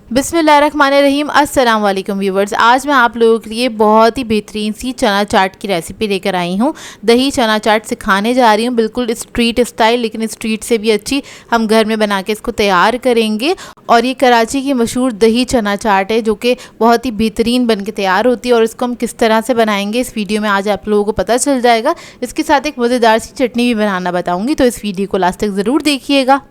बिस्मिल्लाहिर्रहमानिर्रहीम। अस्सलाम वालेकुम व्यूवर्स। आज मैं आप लोगों के लिए बहुत ही बेहतरीन सी चना चाट की रेसिपी लेकर आई हूँ। दही चना चाट सिखाने जा रही हूँ, बिल्कुल स्ट्रीट स्टाइल, लेकिन स्ट्रीट से भी अच्छी हम घर में बना के इसको तैयार करेंगे। और ये कराची की मशहूर दही चना चाट है जो कि बहुत ही बेहतरीन बन के तैयार होती है। और इसको हम किस तरह से बनाएंगे इस वीडियो में आज आप लोगों को पता चल जाएगा। इसके साथ एक मज़ेदार सी चटनी भी बनाना बताऊँगी, तो इस वीडियो को लास्ट तक ज़रूर देखिएगा।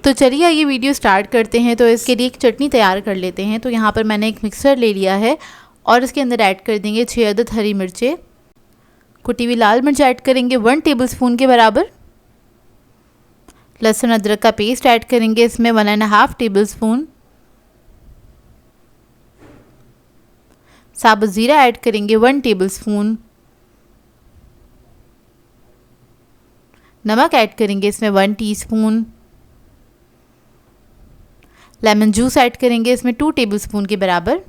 तो चलिए ये वीडियो स्टार्ट करते हैं। तो इसके लिए एक चटनी तैयार कर लेते हैं। तो यहाँ पर मैंने एक मिक्सर ले लिया है और इसके अंदर ऐड कर देंगे 6 अदद हरी मिर्चें, कुटी हुई लाल मिर्च ऐड करेंगे 1 टेबलस्पून के बराबर, लहसुन अदरक का पेस्ट ऐड करेंगे इसमें 1.5 टेबलस्पून, साबुत ज़ीरा ऐड करेंगे 1 टेबलस्पून, नमक ऐड करेंगे इसमें 1 टीस्पून, लेमन जूस ऐड करेंगे इसमें 2 टेबलस्पून के बराबर,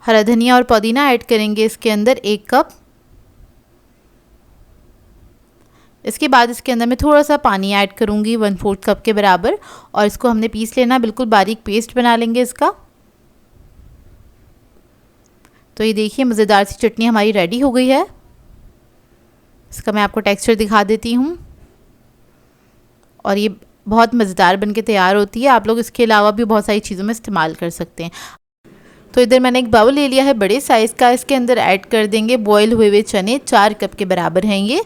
हरा धनिया और पुदीना ऐड करेंगे इसके अंदर 1 कप। इसके बाद इसके अंदर मैं थोड़ा सा पानी ऐड करूंगी 1/4 कप के बराबर, और इसको हमने पीस लेना, बिल्कुल बारीक पेस्ट बना लेंगे इसका। तो ये देखिए मज़ेदार सी चटनी हमारी रेडी हो गई है। इसका मैं आपको टेक्सचर दिखा देती हूँ और ये बहुत मज़ेदार बन के तैयार होती है। आप लोग इसके अलावा भी बहुत सारी चीज़ों में इस्तेमाल कर सकते हैं। तो इधर मैंने एक बाउल ले लिया है बड़े साइज़ का। इसके अंदर ऐड कर देंगे बॉयल हुए हुए चने, 4 कप के बराबर हैं ये।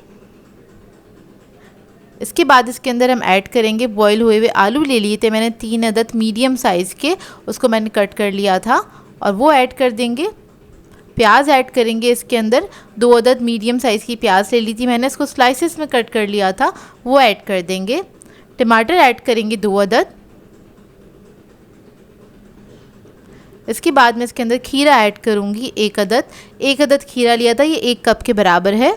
इसके बाद इसके अंदर हम ऐड करेंगे बॉयल हुए हुए आलू ले लिए थे मैंने 3 अदद मीडियम साइज़ के, उसको मैंने कट कर लिया था और वो ऐड कर देंगे। प्याज ऐड करेंगे इसके अंदर, 2 अदद मीडियम साइज़ की प्याज ले ली थी मैंने, इसको स्लाइसेस में कट कर लिया था, वो ऐड कर देंगे। टमाटर ऐड करेंगे 2 अदद। इसके बाद मैं इसके अंदर खीरा ऐड करूंगी 1 अदद। 1 अदद खीरा लिया था, ये 1 कप के बराबर है।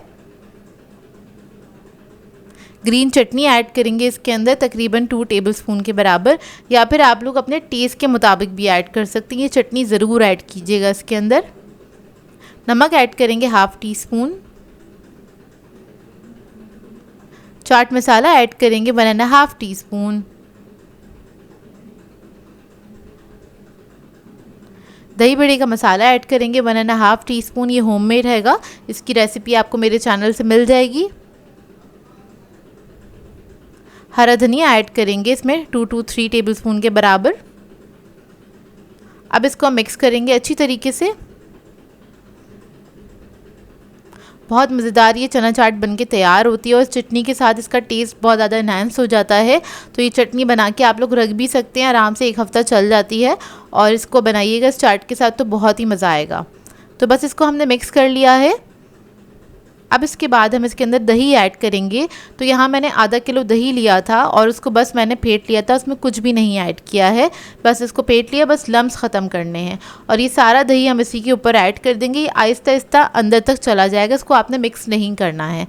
ग्रीन चटनी ऐड करेंगे इसके अंदर तकरीबन 2 टेबलस्पून के बराबर, या फिर आप लोग अपने टेस्ट के मुताबिक भी ऐड कर सकते हैं। ये चटनी ज़रूर ऐड कीजिएगा इसके अंदर। नमक ऐड करेंगे 1/2 टीस्पून। चाट मसाला ऐड करेंगे 1.5 टीस्पून। दही बड़े का मसाला ऐड करेंगे 1.5 टीस्पून। ये होममेड हैगा, इसकी रेसिपी आपको मेरे चैनल से मिल जाएगी। हरा धनिया ऐड करेंगे इसमें 2 to 3 टेबलस्पून के बराबर। अब इसको मिक्स करेंगे अच्छी तरीके से। बहुत मज़ेदार ये चना चाट बनके तैयार होती है और इस चटनी के साथ इसका टेस्ट बहुत ज़्यादा एनहांस हो जाता है। तो ये चटनी बना के आप लोग रख भी सकते हैं, आराम से 1 हफ़्ता चल जाती है। और इसको बनाइएगा इस चाट के साथ तो बहुत ही मज़ा आएगा। तो बस इसको हमने मिक्स कर लिया है। अब इसके बाद हम इसके अंदर दही ऐड करेंगे। तो यहाँ मैंने आधा किलो दही लिया था और उसको बस मैंने फेंट लिया था, उसमें कुछ भी नहीं ऐड किया है, बस इसको फेंट लिया, बस लम्स ख़त्म करने हैं। और ये सारा दही हम इसी के ऊपर ऐड कर देंगे। ये आहिस्ता आहिस्ता अंदर तक चला जाएगा, इसको आपने मिक्स नहीं करना है।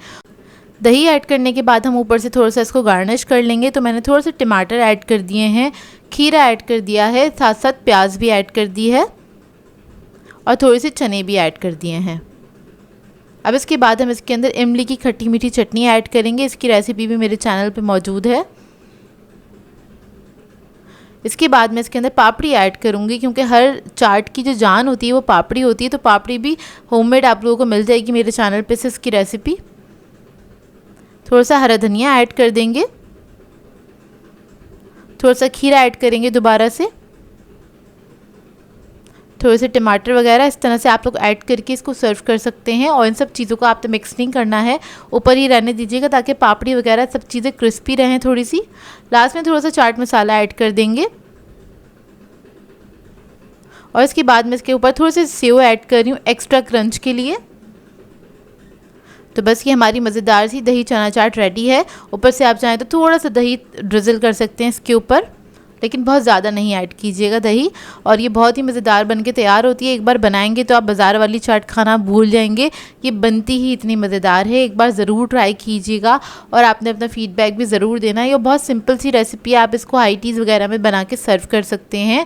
दही ऐड करने के बाद हम ऊपर से थोड़ा सा इसको गार्निश कर लेंगे। तो मैंने थोड़े से टमाटर ऐड कर दिए हैं, खीरा ऐड कर दिया है, साथ साथ प्याज भी ऐड कर दी है और थोड़े से चने भी ऐड कर दिए हैं। अब इसके बाद हम इसके अंदर इमली की खट्टी मीठी चटनी ऐड करेंगे। इसकी रेसिपी भी मेरे चैनल पे मौजूद है। इसके बाद मैं इसके अंदर पापड़ी ऐड करूँगी, क्योंकि हर चाट की जो जान होती है वो पापड़ी होती है। तो पापड़ी भी होममेड आप लोगों को मिल जाएगी मेरे चैनल पे से इसकी रेसिपी। थोड़ा सा हरा धनिया ऐड कर देंगे, थोड़ा सा खीरा ऐड करेंगे दोबारा से, थोड़े से टमाटर वगैरह इस तरह से आप लोग ऐड करके इसको सर्व कर सकते हैं। और इन सब चीज़ों को आपने मिक्स नहीं करना है, ऊपर ही रहने दीजिएगा ताकि पापड़ी वगैरह सब चीज़ें क्रिस्पी रहें थोड़ी सी। लास्ट में थोड़ा सा चाट मसाला ऐड कर देंगे और इसके बाद मैं इसके ऊपर थोड़े से सेव ऐड कर रही हूँ एक्स्ट्रा क्रंच के लिए। तो बस ये हमारी मज़ेदार सी दही चना चाट रेडी है। ऊपर से आप चाहें तो थोड़ा सा दही ड्रिज़ल कर सकते हैं इसके ऊपर, लेकिन बहुत ज़्यादा नहीं ऐड कीजिएगा दही। और ये बहुत ही मज़ेदार बनके तैयार होती है। एक बार बनाएंगे तो आप बाज़ार वाली चाट खाना भूल जाएंगे, ये बनती ही इतनी मज़ेदार है। एक बार ज़रूर ट्राई कीजिएगा और आपने अपना फ़ीडबैक भी ज़रूर देना है। ये बहुत सिंपल सी रेसिपी है, आप इसको हाई टीज़ वगैरह में बना के सर्व कर सकते हैं।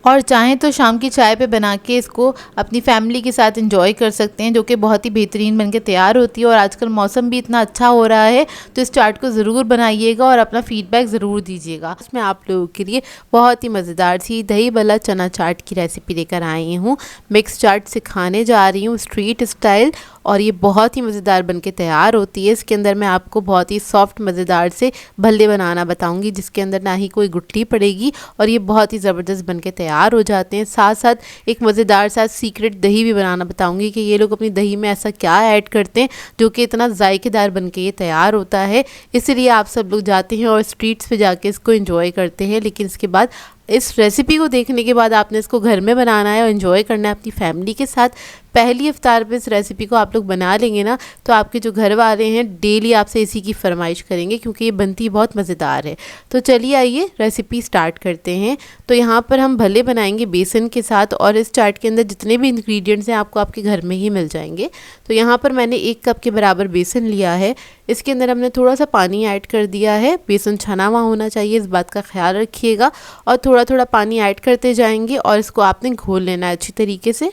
और चाहें तो शाम की चाय पे बना के इसको अपनी फैमिली के साथ एंजॉय कर सकते हैं, जो कि बहुत ही बेहतरीन बनके तैयार होती है। और आजकल मौसम भी इतना अच्छा हो रहा है, तो इस चाट को ज़रूर बनाइएगा और अपना फीडबैक ज़रूर दीजिएगा। इसमें आप लोगों के लिए बहुत ही मज़ेदार सी दही भल्ला चना चाट की रेसिपी लेकर आई हूँ। मिक्स चाट सिखाने जा रही हूँ स्ट्रीट स्टाइल, और ये बहुत ही मज़ेदार बनके तैयार होती है। इसके अंदर मैं आपको बहुत ही सॉफ्ट मज़ेदार से भल्ले बनाना बताऊँगी, जिसके अंदर ना ही कोई गुठली पड़ेगी, और ये बहुत ही ज़बरदस्त बनके तैयार हो जाते हैं। साथ साथ एक मज़ेदार सा सीक्रेट दही भी बनाना बताऊंगी कि ये लोग अपनी दही में ऐसा क्या ऐड करते हैं जो कि इतना जायकेदार बनके ये तैयार होता है। इसलिए आप सब लोग जाते हैं और स्ट्रीट्स पे जाके इसको एंजॉय करते हैं, लेकिन इसके बाद इस रेसिपी को देखने के बाद आपने इसको घर में बनाना है और एंजॉय करना है अपनी फैमिली के साथ। पहली इफ्तार पे इस रेसिपी को आप लोग बना लेंगे ना, तो आपके जो घर वाले हैं डेली आपसे इसी की फरमाइश करेंगे, क्योंकि ये बनती बहुत मज़ेदार है। तो चलिए आइए रेसिपी स्टार्ट करते हैं। तो यहाँ पर हम भल्ले बनाएंगे बेसन के साथ, और इस चाट के अंदर जितने भी इंग्रेडिएंट्स हैं आपको आपके घर में ही मिल जाएंगे। तो यहाँ पर मैंने 1 कप के बराबर बेसन लिया है। इसके अंदर हमने थोड़ा सा पानी ऐड कर दिया है। बेसन छना हुआ होना चाहिए, इस बात का ख्याल रखिएगा। और थोड़ा थोड़ा पानी ऐड करते जाएंगे और इसको आपने घोल लेना है अच्छी तरीके से।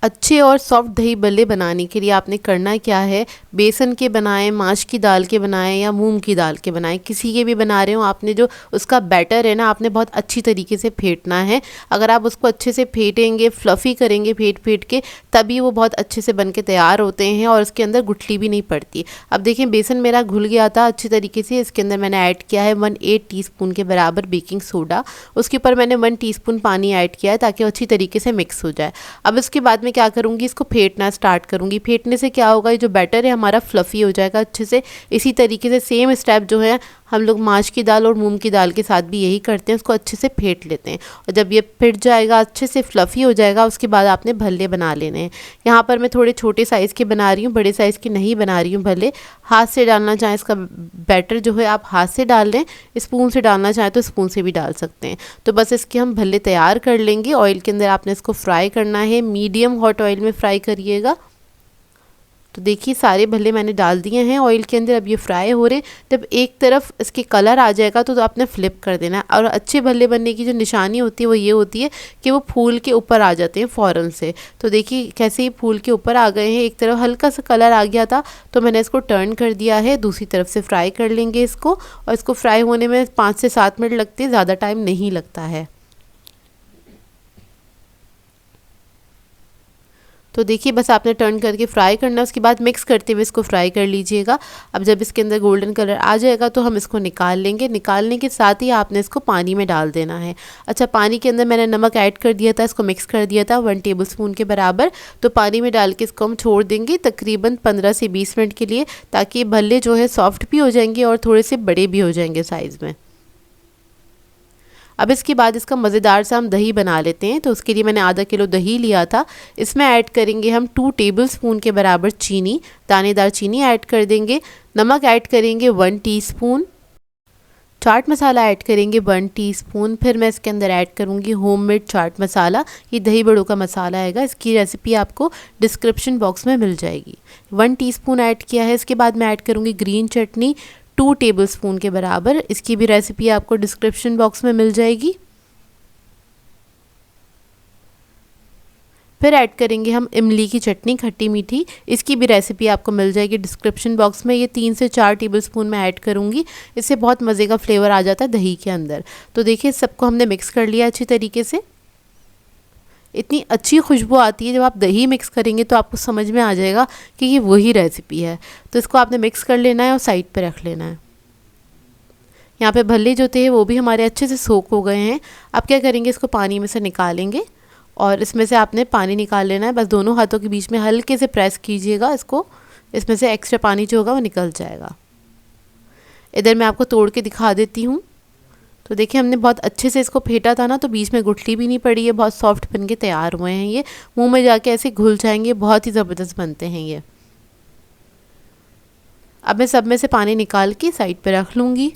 अच्छे और सॉफ्ट दही भल्ले बनाने के लिए आपने करना क्या है, बेसन के बनाएं, माश की दाल के बनाएं या मूंग की दाल के बनाएं, किसी के भी बना रहे हो, आपने जो उसका बैटर है ना, आपने बहुत अच्छी तरीके से फेंटना है। अगर आप उसको अच्छे से फेंटेंगे, फ्लफ़ी करेंगे फेंट फेंट के, तभी वो बहुत अच्छे से बन के तैयार होते हैं और उसके अंदर गुठली भी नहीं पड़ती। अब देखिए बेसन मेरा घुल गया था अच्छी तरीके से। इसके अंदर मैंने ऐड किया है 1/8 टीस्पून के बराबर बेकिंग सोडा। उसके ऊपर मैंने 1 टीस्पून पानी ऐड किया है ताकि अच्छी तरीके से मिक्स हो जाए। अब इसके बाद में क्या करूँगी, इसको फेंटना स्टार्ट करूँगी। फेंटने से क्या होगा, ये जो बैटर है हमारा फ्लफ़ी हो जाएगा अच्छे से। इसी तरीके से सेम स्टेप जो है हम लोग माश की दाल और मूंग की दाल के साथ भी यही करते हैं, उसको अच्छे से फेंट लेते हैं। और जब ये फिट जाएगा, अच्छे से फ्लफ़ी हो जाएगा, उसके बाद आपने भल्ले बना लेने हैं। यहाँ पर मैं थोड़े छोटे साइज़ के बना रही हूँ, बड़े साइज़ के नहीं बना रही हूँ भल्ले। हाथ से डालना चाहें इसका बैटर जो है आप हाथ से डाल लें, स्पून से डालना चाहें तो स्पून से भी डाल सकते हैं। तो बस इसके हम भल्ले तैयार कर लेंगे। ऑयल के अंदर आपने इसको फ्राई करना है, मीडियम हॉट ऑयल में फ्राई करिएगा। तो देखिए सारे भल्ले मैंने डाल दिए हैं ऑयल के अंदर, अब ये फ्राई हो रहे हैं। जब एक तरफ इसके कलर आ जाएगा तो आपने फ्लिप कर देना है। और अच्छे भल्ले बनने की जो निशानी होती है वो ये होती है कि वो फूल के ऊपर आ जाते हैं फ़ौरन से। तो देखिए कैसे ही फूल के ऊपर आ गए हैं, एक तरफ हल्का सा कलर आ गया था तो मैंने इसको टर्न कर दिया है, दूसरी तरफ से फ्राई कर लेंगे इसको। और इसको फ्राई होने में 5 से 7 मिनट लगते हैं, ज़्यादा टाइम नहीं लगता है। तो देखिए बस आपने टर्न करके फ्राई करना है, उसके बाद मिक्स करते हुए इसको फ्राई कर लीजिएगा। अब जब इसके अंदर गोल्डन कलर आ जाएगा तो हम इसको निकाल लेंगे। निकालने के साथ ही आपने इसको पानी में डाल देना है। अच्छा, पानी के अंदर मैंने नमक ऐड कर दिया था, इसको मिक्स कर दिया था 1 टेबलस्पून के बराबर। तो पानी में डाल के इसको हम छोड़ देंगे तकरीबन 15 से 20 मिनट के लिए, ताकि भल्ले जो है सॉफ्ट भी हो जाएंगे और थोड़े से बड़े भी हो जाएंगे साइज़ में। अब इसके बाद इसका मज़ेदार सा हम दही बना लेते हैं। तो उसके लिए मैंने आधा किलो दही लिया था। इसमें ऐड करेंगे हम 2 टेबलस्पून के बराबर चीनी, दानेदार चीनी ऐड कर देंगे। नमक ऐड करेंगे 1 टीस्पून। चाट मसाला ऐड करेंगे 1 टीस्पून। फिर मैं इसके अंदर ऐड करूँगी होममेड चाट मसाला, ये दही बड़ों का मसाला आएगा। इसकी रेसिपी आपको डिस्क्रिप्शन बॉक्स में मिल जाएगी। 1 टीस्पून ऐड किया है। इसके बाद मैं ऐड करूँगी ग्रीन चटनी 2 टेबलस्पून के बराबर। इसकी भी रेसिपी आपको डिस्क्रिप्शन बॉक्स में मिल जाएगी। फिर ऐड करेंगे हम इमली की चटनी खट्टी मीठी, इसकी भी रेसिपी आपको मिल जाएगी डिस्क्रिप्शन बॉक्स में। ये 3 से 4 टेबलस्पून मैं ऐड करूँगी, इससे बहुत मज़े का फ्लेवर आ जाता है दही के अंदर। तो देखिए सबको हमने मिक्स कर लिया अच्छी तरीके से। इतनी अच्छी खुशबू आती है जब आप दही मिक्स करेंगे, तो आपको समझ में आ जाएगा कि ये वही रेसिपी है। तो इसको आपने मिक्स कर लेना है और साइड पे रख लेना है। यहाँ पे भल्ले जो थे वो भी हमारे अच्छे से सोक हो गए हैं। अब क्या करेंगे, इसको पानी में से निकालेंगे और इसमें से आपने पानी निकाल लेना है। बस दोनों हाथों के बीच में हल्के से प्रेस कीजिएगा इसको, इसमें से एक्स्ट्रा पानी जो होगा वो निकल जाएगा। इधर मैं आपको तोड़ के दिखा देती हूँ। तो देखिए हमने बहुत अच्छे से इसको फेंटा था ना, तो बीच में गुठली भी नहीं पड़ी है, बहुत सॉफ्ट बन के तैयार हुए हैं। ये मुंह में जाके ऐसे घुल जाएंगे, बहुत ही ज़बरदस्त बनते हैं ये। अब मैं सब में से पानी निकाल के साइड पे रख लूँगी।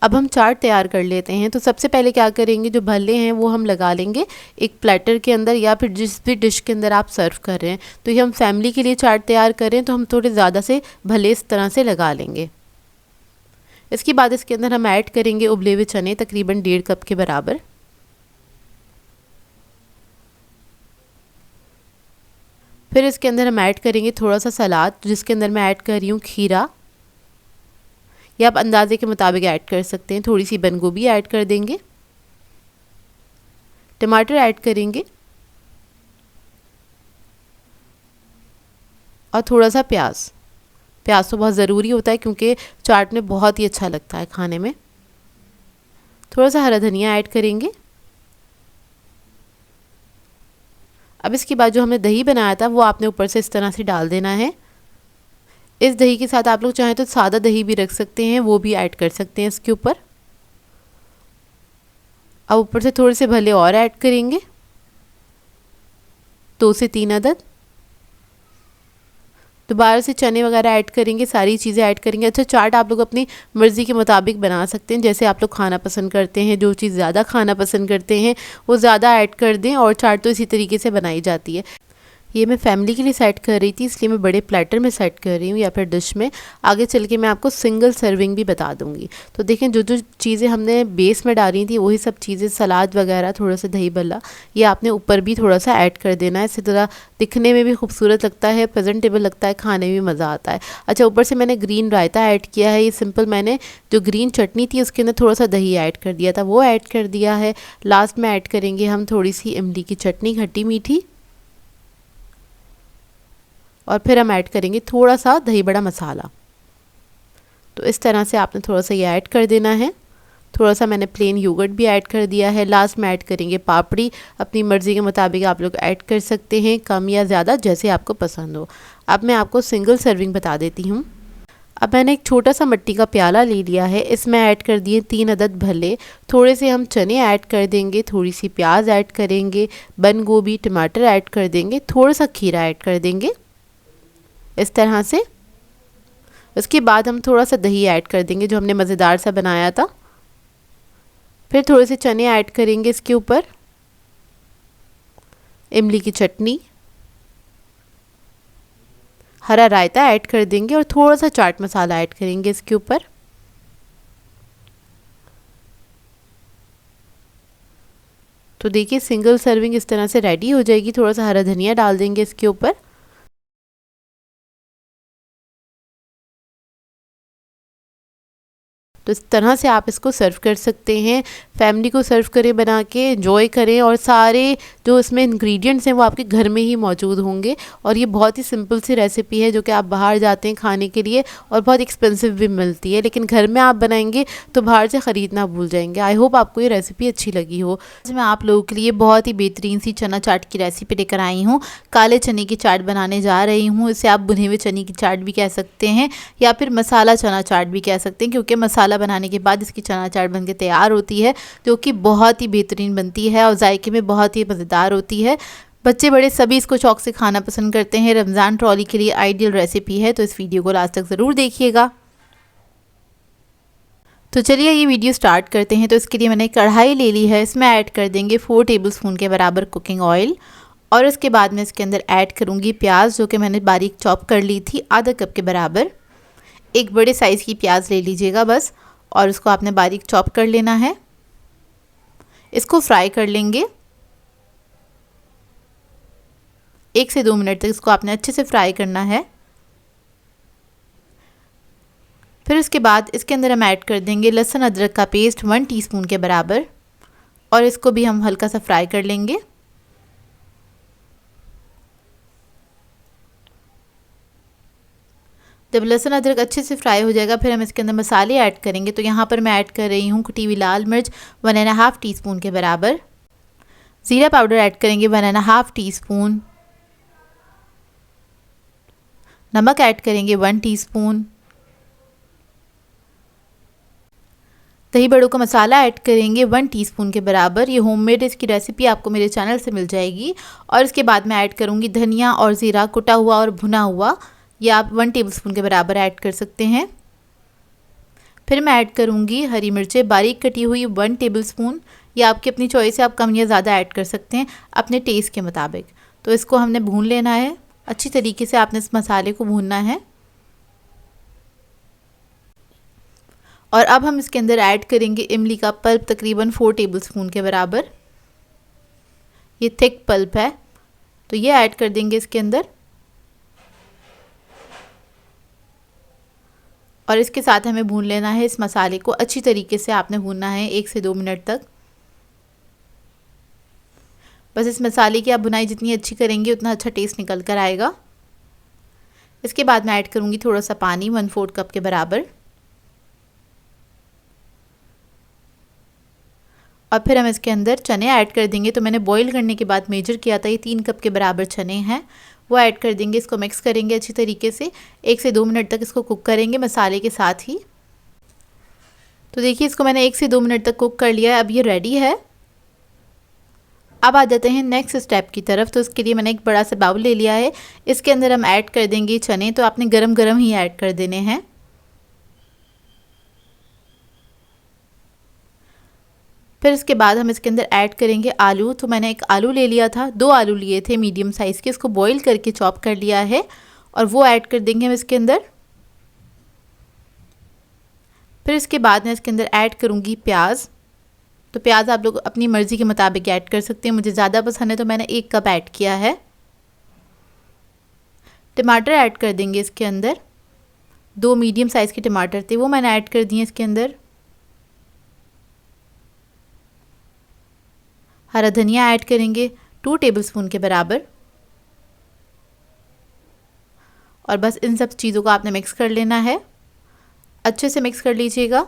अब हम चाट तैयार कर लेते हैं। तो सबसे पहले क्या करेंगे, जो भल्ले हैं वो हम लगा लेंगे एक प्लेटर के अंदर, या फिर जिस भी डिश के अंदर आप सर्व कर रहे हैं। तो ये हम फैमिली के लिए चाट तैयार कर रहे हैं, तो हम थोड़े ज़्यादा से भल्ले इस तरह से लगा लेंगे। इसके बाद इसके अंदर हम ऐड करेंगे उबले हुए चने, तकरीबन 1.5 कप के बराबर। फिर इसके अंदर हम ऐड करेंगे थोड़ा सा सलाद, जिसके अंदर मैं ऐड कर रही हूँ खीरा, या आप अंदाजे के मुताबिक ऐड कर सकते हैं। थोड़ी सी बंद गोभी ऐड कर देंगे, टमाटर ऐड करेंगे और थोड़ा सा प्याज। प्याज तो बहुत ज़रूरी होता है क्योंकि चाट में बहुत ही अच्छा लगता है खाने में। थोड़ा सा हरा धनिया ऐड करेंगे। अब इसके बाद जो हमने दही बनाया था वो आपने ऊपर से इस तरह से डाल देना है। इस दही के साथ आप लोग चाहें तो सादा दही भी रख सकते हैं, वो भी ऐड कर सकते हैं इसके ऊपर। अब ऊपर से थोड़े से भले और ऐड करेंगे, 2 से 3 अदद। दोबारा से चने वगैरह ऐड करेंगे, सारी चीज़ें ऐड करेंगे। अच्छा, चाट आप लोग अपनी मर्ज़ी के मुताबिक बना सकते हैं, जैसे आप लोग खाना पसंद करते हैं। जो चीज़ ज़्यादा खाना पसंद करते हैं वो ज़्यादा ऐड कर दें, और चाट तो इसी तरीके से बनाई जाती है। ये मैं फैमिली के लिए सेट कर रही थी, इसलिए मैं बड़े प्लेटर में सेट कर रही हूँ या फिर डिश में। आगे चल के मैं आपको सिंगल सर्विंग भी बता दूँगी। तो देखें, जो जो चीज़ें हमने बेस में डाली थी वही सब चीज़ें, सलाद वगैरह, थोड़ा सा दही भल्ला, ये आपने ऊपर भी थोड़ा सा ऐड कर देना है। इसी तरह दिखने में भी खूबसूरत लगता है, प्रेजेंटेबल लगता है, खाने में भी मज़ा आता है। अच्छा, ऊपर से मैंने ग्रीन रायता ऐड किया है। ये सिंपल मैंने जो ग्रीन चटनी थी उसके अंदर थोड़ा सा दही ऐड कर दिया था, वो ऐड कर दिया है। लास्ट में ऐड करेंगे हम थोड़ी सी इमली की चटनी, खट्टी मीठी, और फिर हम ऐड करेंगे थोड़ा सा दही बड़ा मसाला। तो इस तरह से आपने थोड़ा सा ये ऐड कर देना है। थोड़ा सा मैंने प्लेन योगर्ट भी ऐड कर दिया है। लास्ट में ऐड करेंगे पापड़ी, अपनी मर्ज़ी के मुताबिक आप लोग ऐड कर सकते हैं, कम या ज़्यादा जैसे आपको पसंद हो। अब मैं आपको सिंगल सर्विंग बता देती हूँ। अब मैंने एक छोटा सा मिट्टी का प्याला ले लिया है, इसमें ऐड कर दिए 3 अदद भले, थोड़े से हम चने ऐड कर देंगे, थोड़ी सी प्याज ऐड करेंगे, बंद गोभी, टमाटर ऐड कर देंगे, थोड़ा सा खीरा ऐड कर देंगे इस तरह से। उसके बाद हम थोड़ा सा दही ऐड कर देंगे जो हमने मज़ेदार सा बनाया था। फिर थोड़े से चने ऐड करेंगे इसके ऊपर, इमली की चटनी, हरा रायता ऐड कर देंगे और थोड़ा सा चाट मसाला ऐड करेंगे इसके ऊपर। तो देखिए, सिंगल सर्विंग इस तरह से रेडी हो जाएगी। थोड़ा सा हरा धनिया डाल देंगे इसके ऊपर। तो इस तरह से आप इसको सर्व कर सकते हैं। फैमिली को सर्व करें, बना के एंजॉय करें, और सारे जो इसमें इंग्रेडिएंट्स हैं वो आपके घर में ही मौजूद होंगे। और ये बहुत ही सिंपल सी रेसिपी है जो कि आप बाहर जाते हैं खाने के लिए और बहुत एक्सपेंसिव भी मिलती है, लेकिन घर में आप बनाएंगे तो बाहर से ख़रीदना भूल जाएंगे। आई होप आपको ये रेसिपी अच्छी लगी हो। आज मैं आप लोगों के लिए बहुत ही बेहतरीन सी चना चाट की रेसिपी लेकर आई हूँ। काले चने की चाट बनाने जा रही हूँ। इसे आप भुने हुए चने की चाट भी कह सकते हैं या फिर मसाला चना चाट भी कह सकते हैं, क्योंकि मसाला बनाने के बाद इसकी चना चाट बनके तैयार होती है, जो कि बहुत ही बेहतरीन बनती है और जायके में बहुत ही मज़ेदार होती है। बच्चे बड़े सभी इसको शौक से खाना पसंद करते हैं। रमज़ान ट्रॉली के लिए आइडियल रेसिपी है, तो इस वीडियो को लास्ट तक ज़रूर देखिएगा। तो चलिए ये वीडियो स्टार्ट करते हैं। तो इसके लिए मैंने कढ़ाई ले ली है, इसमें ऐड कर देंगे 4 टेबलस्पून के बराबर कुकिंग ऑयल, और उसके बाद मैं इसके अंदर ऐड करूँगी प्याज, जो कि मैंने बारीक चॉप कर ली थी, आधा कप के बराबर। एक बड़े साइज़ की प्याज ले लीजिएगा बस, और उसको आपने बारीक चॉप कर लेना है। इसको फ्राई कर लेंगे 1 से 2 मिनट तक, इसको आपने अच्छे से फ्राई करना है। फिर उसके बाद इसके अंदर हम ऐड कर देंगे लहसुन अदरक का पेस्ट 1 टीस्पून के बराबर, और इसको भी हम हल्का सा फ्राई कर लेंगे। जब लहसुन अदरक अच्छे से फ्राई हो जाएगा, फिर हम इसके अंदर मसाले ऐड करेंगे। तो यहाँ पर मैं ऐड कर रही हूँ कुटी हुई लाल मिर्च 1.5 टीस्पून के बराबर, ज़ीरा पाउडर ऐड करेंगे 1.5 टीस्पून, नमक ऐड करेंगे 1 टीस्पून, दही बड़ों का मसाला ऐड करेंगे 1 टीस्पून के बराबर। ये होममेड, इसकी रेसिपी आपको मेरे चैनल से मिल जाएगी। और इसके बाद मैं ऐड करूँगी धनिया और ज़ीरा कुटा हुआ और भुना हुआ, ये आप 1 टेबलस्पून के बराबर ऐड कर सकते हैं। फिर मैं ऐड करूँगी हरी मिर्चें बारीक कटी हुई 1 टेबलस्पून, ये आपकी अपनी चॉइस है, आप कम या ज़्यादा ऐड कर सकते हैं अपने टेस्ट के मुताबिक। तो इसको हमने भून लेना है, अच्छी तरीके से आपने इस मसाले को भूनना है। और अब हम इसके अंदर ऐड करेंगे इमली का पल्प, तकरीबन 4 टेबलस्पून के बराबर। ये थिक पल्प है, तो ये ऐड कर देंगे इसके अंदर। और इसके साथ हमें भून लेना है इस मसाले को, अच्छी तरीके से आपने भूनना है 1 से 2 मिनट तक। बस इस मसाले की आप भुनाई जितनी अच्छी करेंगे उतना अच्छा टेस्ट निकल कर आएगा। इसके बाद मैं ऐड करूँगी थोड़ा सा पानी, 1/4 कप के बराबर। और फिर हम इसके अंदर चने ऐड कर देंगे। तो मैंने बॉईल करने के बाद मेजर किया था, ये 3 कप के बराबर चने हैं, वो ऐड कर देंगे। इसको मिक्स करेंगे अच्छी तरीके से, 1 से 2 मिनट तक इसको कुक करेंगे मसाले के साथ ही। तो देखिए इसको मैंने 1 से 2 मिनट तक कुक कर लिया है, अब ये रेडी है। अब आ जाते हैं नेक्स्ट स्टेप की तरफ। तो इसके लिए मैंने एक बड़ा सा बाउल ले लिया है, इसके अंदर हम ऐड कर देंगे चने। तो आपने गरम गरम ही ऐड कर देने हैं। फिर इसके बाद हम इसके अंदर ऐड करेंगे आलू। तो मैंने एक आलू ले लिया था, 2 आलू लिए थे मीडियम साइज़ के, इसको बॉईल करके चॉप कर लिया है और वो ऐड कर देंगे हम इसके अंदर। फिर इसके बाद मैं इसके अंदर ऐड करूँगी प्याज। तो प्याज आप लोग अपनी मर्ज़ी के मुताबिक ऐड कर सकते हैं, मुझे ज़्यादा पसंद है तो मैंने 1 कप ऐड किया है। टमाटर ऐड कर देंगे इसके अंदर, 2 मीडियम साइज़ के टमाटर थे वो मैंने ऐड कर दिए इसके अंदर। हरा धनिया ऐड करेंगे 2 टेबलस्पून के बराबर। और बस इन सब चीज़ों को आपने मिक्स कर लेना है, अच्छे से मिक्स कर लीजिएगा।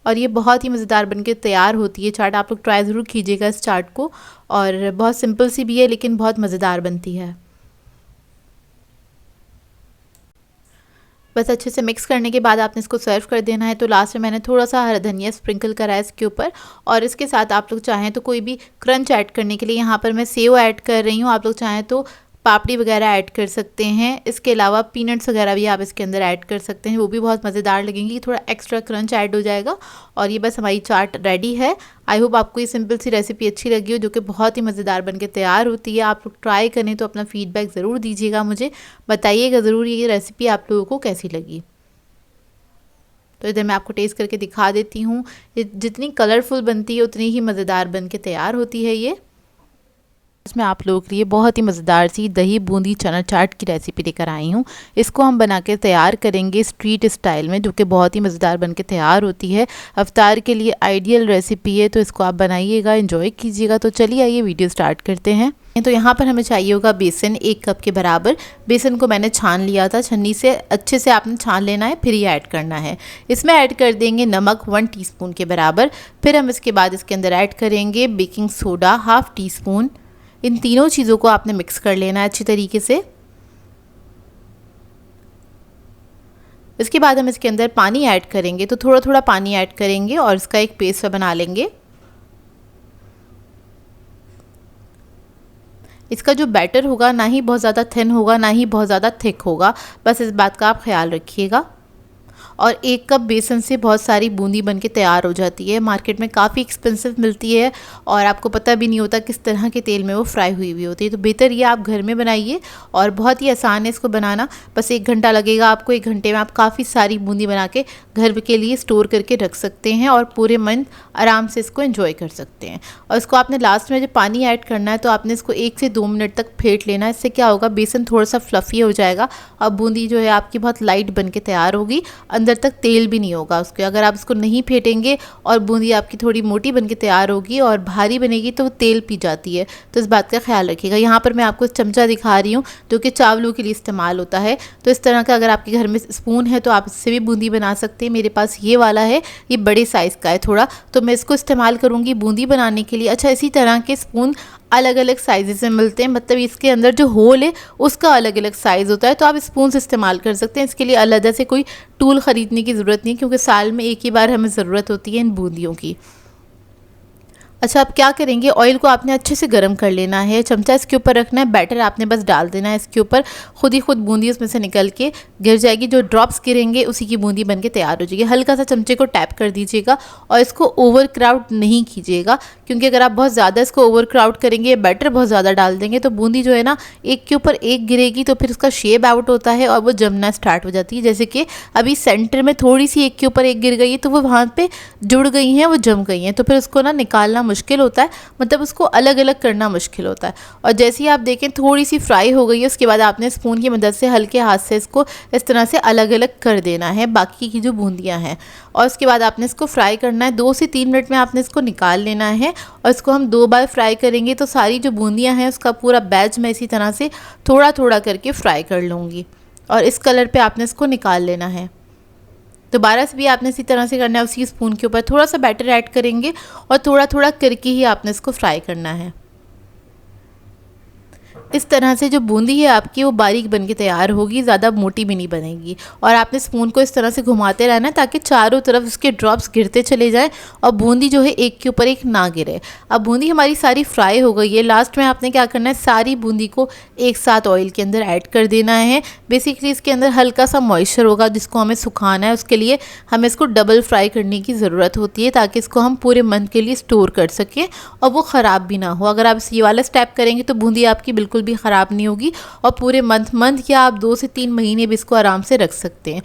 और ये बहुत ही मज़ेदार बनके तैयार होती है चाट, आप लोग ट्राई ज़रूर कीजिएगा इस चाट को। और बहुत सिंपल सी भी है लेकिन बहुत मज़ेदार बनती है। बस अच्छे से मिक्स करने के बाद आपने इसको सर्व कर देना है। तो लास्ट में मैंने थोड़ा सा हरा धनिया स्प्रिंकल करा है इसके ऊपर। और इसके साथ आप लोग चाहें तो कोई भी क्रंच ऐड करने के लिए यहाँ पर मैं सेव ऐड कर रही हूँ, आप लोग चाहें तो पापड़ी वगैरह ऐड कर सकते हैं। इसके अलावा पीनट्स वगैरह भी आप इसके अंदर ऐड कर सकते हैं, वो भी बहुत मज़ेदार लगेंगी, थोड़ा एक्स्ट्रा क्रंच ऐड हो जाएगा। और ये बस हमारी चाट रेडी है। आई होप आपको ये सिंपल सी रेसिपी अच्छी लगी हो, जो कि बहुत ही मज़ेदार बनके तैयार होती है। आप लोग ट्राई करें तो अपना फीडबैक ज़रूर दीजिएगा, मुझे बताइएगा ज़रूर ये रेसिपी आप लोगों को कैसी लगी। तो इधर मैं आपको टेस्ट करके दिखा देती हूँ। जितनी कलरफुल बनती है उतनी ही मज़ेदार बनके तैयार होती है ये। इसमें आप लोगों के लिए बहुत ही मज़ेदार सी दही बूंदी चना चाट की रेसिपी लेकर आई हूँ। इसको हम बना के तैयार करेंगे स्ट्रीट स्टाइल में, जो कि बहुत ही मज़ेदार बन के तैयार होती है। अफ्तार के लिए आइडियल रेसिपी है, तो इसको आप बनाइएगा, एंजॉय कीजिएगा। तो चलिए आइए वीडियो स्टार्ट करते हैं। तो यहाँ पर हमें चाहिए होगा बेसन 1 कप के बराबर। बेसन को मैंने छान लिया था, छन्नी से अच्छे से आपने छान लेना है, फिर ये ऐड करना है। इसमें ऐड कर देंगे नमक 1 टीस्पून के बराबर। फिर हम इसके बाद इसके अंदर ऐड करेंगे बेकिंग सोडा 1/2 टीस्पून। इन तीनों चीज़ों को आपने मिक्स कर लेना है अच्छी तरीके से। इसके बाद हम इसके अंदर पानी ऐड करेंगे, तो थोड़ा थोड़ा पानी ऐड करेंगे और इसका एक पेस्ट बना लेंगे। इसका जो बैटर होगा ना ही बहुत ज़्यादा थिन होगा ना ही बहुत ज़्यादा थिक होगा, बस इस बात का आप ख्याल रखिएगा। और 1 कप बेसन से बहुत सारी बूंदी बनके तैयार हो जाती है। मार्केट में काफ़ी एक्सपेंसिव मिलती है और आपको पता भी नहीं होता किस तरह के तेल में वो फ्राई हुई हुई होती है। तो बेहतर ये आप घर में बनाइए और बहुत ही आसान है इसको बनाना। बस 1 घंटा लगेगा आपको, 1 घंटे में आप काफ़ी सारी बूंदी बना के घर के लिए स्टोर करके रख सकते हैं और पूरे मंथ आराम से इसको एंजॉय कर सकते हैं। और इसको आपने लास्ट में जब पानी ऐड करना है तो आपने इसको 1 से 2 मिनट तक फेंट लेना है। इससे क्या होगा, बेसन थोड़ा सा फ्लफ़ी हो जाएगा और बूंदी जो है आपकी बहुत लाइट बन के तैयार होगी, अंदर तक तेल भी नहीं होगा उसके। अगर आप इसको नहीं फेंटेंगे और बूंदी आपकी थोड़ी मोटी बनके तैयार होगी और भारी बनेगी तो वो तेल पी जाती है, तो इस बात का ख्याल रखिएगा। यहाँ पर मैं आपको चमचा दिखा रही हूँ जो कि चावलों के लिए इस्तेमाल होता है। तो इस तरह का अगर आपके घर में स्पून है तो आप इससे भी बूंदी बना सकते हैं। मेरे पास ये वाला है, ये बड़े साइज़ का है थोड़ा, तो मैं इसको इस्तेमाल करूँगी बूंदी बनाने के लिए। अच्छा, इसी तरह के स्पून अलग अलग साइज़ में मिलते हैं, मतलब इसके अंदर जो होल है उसका अलग अलग साइज़ होता है, तो आप स्पून से इस्तेमाल कर सकते हैं। इसके लिए अलग से कोई टूल ख़रीदने की ज़रूरत नहीं, क्योंकि साल में एक ही बार हमें ज़रूरत होती है इन बूंदियों की। अच्छा, अब क्या करेंगे, ऑयल को आपने अच्छे से गर्म कर लेना है, चमचा इसके ऊपर रखना है, बैटर आपने बस डाल देना है इसके ऊपर, खुद ही खुद बूंदी उसमें से निकल के गिर जाएगी, जो ड्रॉप्स गिरेंगे उसी की बूंदी बन के तैयार हो जाएगी। हल्का सा चमचे को टैप कर दीजिएगा और इसको ओवर क्राउड नहीं कीजिएगा, क्योंकि अगर आप बहुत ज़्यादा इसको ओवर क्राउड करेंगे, बैटर बहुत ज़्यादा डाल देंगे तो बूंदी जो है ना एक के ऊपर एक गिरेगी, तो फिर उसका शेप आउट होता है और वो जमना स्टार्ट हो जाती है। जैसे कि अभी सेंटर में थोड़ी सी एक के ऊपर एक गिर गई है तो वो वहाँ पे जुड़ गई हैं, वो जम गई हैं, तो फिर उसको ना निकालना मुश्किल होता है, मतलब उसको अलग अलग करना मुश्किल होता है। और जैसे ही आप देखें थोड़ी सी फ्राई हो गई है, उसके बाद आपने स्पून की मदद से हल्के हाथ से इसको इस तरह से अलग अलग कर देना है बाकी की जो बूंदियाँ हैं। और उसके बाद आपने इसको फ्राई करना है, 2 से 3 मिनट में आपने इसको निकाल लेना है। और इसको हम 2 बार फ्राई करेंगे तो सारी जो बूंदियाँ हैं उसका पूरा बैच मैं इसी तरह से थोड़ा थोड़ा करके फ्राई कर लूँगी और इस कलर पे आपने इसको निकाल लेना है। दोबारा से भी आपने इसी तरह से करना है, उसी स्पून के ऊपर थोड़ा सा बैटर ऐड करेंगे और थोड़ा थोड़ा करके ही आपने इसको फ्राई करना है। इस तरह से जो बूंदी है आपकी वो बारीक बन के तैयार होगी, ज़्यादा मोटी भी नहीं बनेगी। और आपने स्पून को इस तरह से घुमाते रहना है ताकि चारों तरफ उसके ड्रॉप्स गिरते चले जाएं और बूंदी जो है एक के ऊपर एक ना गिरे। अब बूंदी हमारी सारी फ्राई हो गई है, लास्ट में आपने क्या करना है, सारी बूंदी को एक साथ ऑयल के अंदर ऐड कर देना है। बेसिकली इसके अंदर हल्का सा मॉइस्चर होगा जिसको हमें सुखाना है, उसके लिए हमें इसको डबल फ्राई करने की ज़रूरत होती है ताकि इसको हम पूरे मंथ के लिए स्टोर कर सकें और वो ख़राब भी ना हो। अगर आप ये वाला स्टेप करेंगे तो बूंदी आपकी बिल्कुल भी ख़राब नहीं होगी और पूरे मंथ या आप 2 से 3 महीने भी इसको आराम से रख सकते हैं।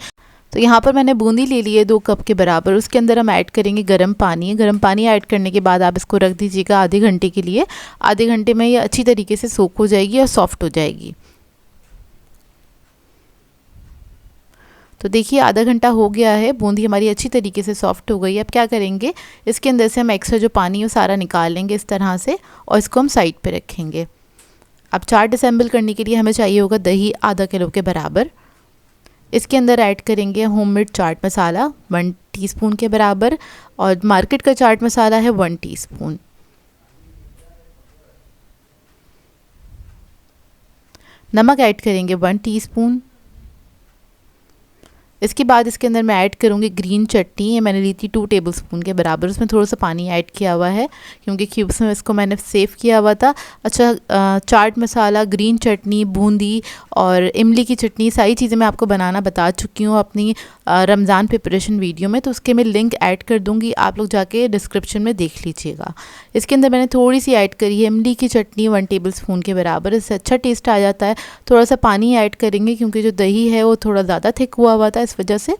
तो यहाँ पर मैंने बूंदी ले ली है 2 कप के बराबर, उसके अंदर हम ऐड करेंगे गर्म पानी। गर्म पानी ऐड करने के बाद आप इसको रख दीजिएगा आधे घंटे के लिए। आधे घंटे में ये अच्छी तरीके से सोक हो जाएगी और सॉफ्ट हो जाएगी। तो देखिए आधा घंटा हो गया है, बूंदी हमारी अच्छी तरीके से सॉफ्ट हो गई है। अब क्या करेंगे, इसके अंदर से हम एक्स्ट्रा जो पानी है वो सारा निकाल लेंगे इस तरह से और इसको हम साइड पे रखेंगे। अब चाट असेंबल करने के लिए हमें चाहिए होगा दही आधा किलो के बराबर। इसके अंदर ऐड करेंगे होममेड चाट मसाला 1 टीस्पून के बराबर और मार्केट का चाट मसाला है 1 टीस्पून। नमक ऐड करेंगे 1 टीस्पून। इसके बाद इसके अंदर मैं ऐड करूँगी ग्रीन चटनी, ये मैंने ली थी 2 टेबलस्पून के बराबर, उसमें थोड़ा सा पानी ऐड किया हुआ है क्योंकि क्यूब्स में इसको मैंने सेव किया हुआ था। अच्छा, चाट मसाला, ग्रीन चटनी, बूंदी और इमली की चटनी, सारी चीज़ें मैं आपको बनाना बता चुकी हूँ अपनी रमज़ान प्रिपरेशन वीडियो में, तो उसके मैं लिंक ऐड कर दूँगी, आप लोग जाके डिस्क्रिप्शन में देख लीजिएगा। इसके अंदर मैंने थोड़ी सी ऐड करी है इमली की चटनी 1 टेबलस्पून के बराबर, इससे अच्छा टेस्ट आ जाता है। थोड़ा सा पानी ऐड करेंगे क्योंकि जो दही है वो थोड़ा ज़्यादा थिक हुआ था इस वजह से।